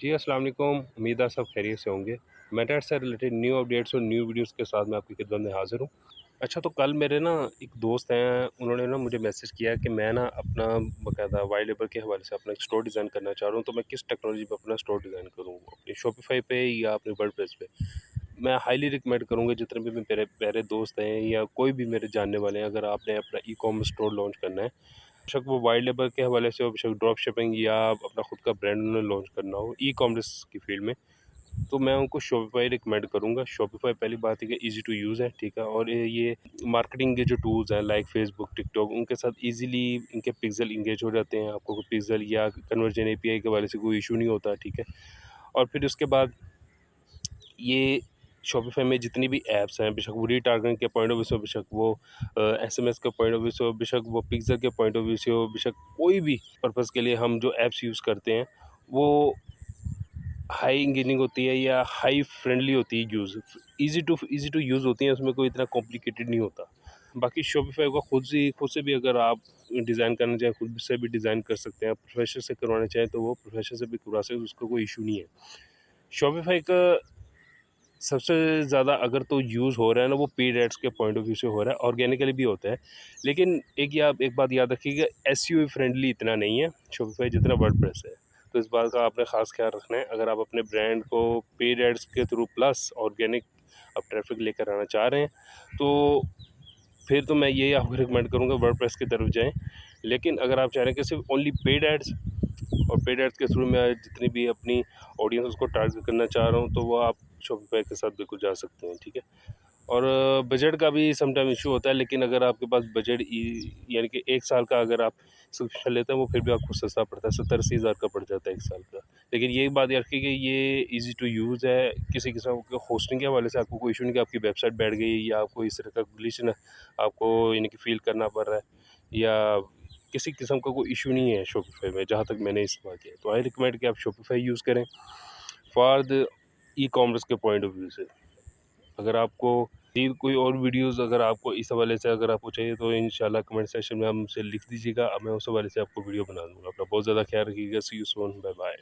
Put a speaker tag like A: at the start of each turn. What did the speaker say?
A: जी, अस्सलाम वालेकुम। उम्मीद है सब खैरियत से होंगे। मेटैट से रिलेटेड न्यू अपडेट्स और न्यू वीडियोज़ के साथ मैं आपकी खिदमत में हाज़िर हूँ। अच्छा, तो कल मेरे ना एक दोस्त हैं, उन्होंने ना मुझे मैसेज किया कि मैं ना अपना बाकायदा वाई लेबल के हवाले से अपना एक स्टोर डिज़ाइन करना चाह रहा हूँ, तो मैं किस टेक्नोलॉजी पे अपना स्टोर डिज़ाइन करूँ? अपनी शॉपिफ़ाई पे या अपने वर्डप्रेस पे? मैं हाईली रिकमेंड करूँगा जितने भी मेरे प्यारे दोस्त हैं या कोई भी मेरे जानने वाले हैं, अगर आपने अपना ई-कॉमर्स स्टोर लॉन्च करना है, बेशक वो वाइड लेबल के हवाले से हो, बेशक ड्रॉप शिपिंग या अपना खुद का ब्रांड उन्हें लॉन्च करना हो ई-कॉमर्स की फील्ड में, तो मैं उनको शॉपिफ़ाई रिकमेंड करूँगा। शॉपिफ़ाई पहली बात है कि ईज़ी टू यूज़ है, ठीक है? और ये मार्केटिंग के जो टूल्स हैं लाइक फ़ेसबुक, टिकटॉक, उनके साथ ईज़िली इनके पिक्सेल एंगेज हो जाते हैं। आपको कोई पिक्सेल या कन्वर्जन एपीआई के हवाले से कोई इश्यू नहीं होता, ठीक है? और फिर उसके बाद ये शॉपिफ़ाई में जितनी भी ऐप्स हैं, बेशक वो रीटारगेटिंग के पॉइंट ऑफ व्यू से हो, बेशक वो एसएमएस के पॉइंट ऑफ व्यू से हो, बेशक वो पिक्सेल के पॉइंट ऑफ व्यू से हो, बेशक कोई भी पर्पज़ के लिए हम जो ऐप्स यूज़ करते हैं, वो हाई एंगेजिंग होती है या हाई फ्रेंडली होती है ईज़ी टू यूज़ होती हैं, उसमें कोई इतना कॉम्प्लिकेटेड नहीं होता। बाकी शॉपिफ़ाई को खुद से भी अगर आप डिज़ाइन करना चाहें, खुद से भी डिज़ाइन कर सकते हैं। प्रोफ़ेशनल से करवाना चाहें, तो वो प्रोफ़ेशनल से भी करवा सकते हैं, उसका कोई इश्यू नहीं है। शॉपिफ़ाई का सबसे ज़्यादा अगर तो यूज़ हो रहा है ना, वो पेड एड्स के पॉइंट ऑफ व्यू से हो रहा है, ऑर्गेनिकली भी होता है। लेकिन एक बात याद रखिएगा, एसईओ फ्रेंडली इतना नहीं है शॉपिफ़ाई जितना वर्डप्रेस है। तो इस बात का आपने ख़ास ख्याल रखना है। अगर आप अपने ब्रांड को पेड एड्स के थ्रू प्लस ऑर्गेनिक आप ट्रैफ़िक लेकर आना चाह रहे हैं, तो फिर तो मैं यही आपको रिकमेंड करूँगा वर्डप्रेस की तरफ जाएँ। लेकिन अगर आप चाह रहे हैं कि सिर्फ़ ओनली पेड एड्स और पेड एड्स के थ्रू मैं जितनी भी अपनी ऑडियंस उसको टारगेट करना चाह रहा हूँ, तो वो आप शॉपिफ़ाई के साथ बिल्कुल जा सकते हैं, ठीक है? और बजट का भी समटाइम इश्यू होता है, लेकिन अगर आपके पास बजट यानी कि 1 साल का अगर आप सब्सक्रिप्शन लेते हैं, वो फिर भी आपको सस्ता पड़ता है, 70-80 हज़ार का पड़ जाता है 1 साल का। लेकिन ये बात याद रखिए कि ये ईज़ी टू यूज़ है, किसी किस्म के होस्टिंग के हवाले से आपको कोई इश्यू नहीं कि आपकी वेबसाइट बैठ गई या आपको इस तरह का ग्लिच ना आपको यानी कि फ़ील करना पड़ रहा है या किसी किस्म का कोई इश्यू नहीं है शॉपिफ़ाई में, जहाँ तक मैंने इस्तेमाल किया है। तो आई रिकमेंड कि आप शॉपिफ़ाई यूज़ करें फॉर द ई-कॉमर्स के पॉइंट ऑफ व्यू से। अगर आपको भी कोई और वीडियोज़ अगर आपको इस हवाले से अगर आपको चाहिए, तो इंशाल्लाह कमेंट सेक्शन में आप मुझसे लिख दीजिएगा, मैं उस हवाले से आपको वीडियो बना दूँगा। अपना बहुत ज़्यादा ख्याल रखिएगा। सी यू सून, बाय बाय।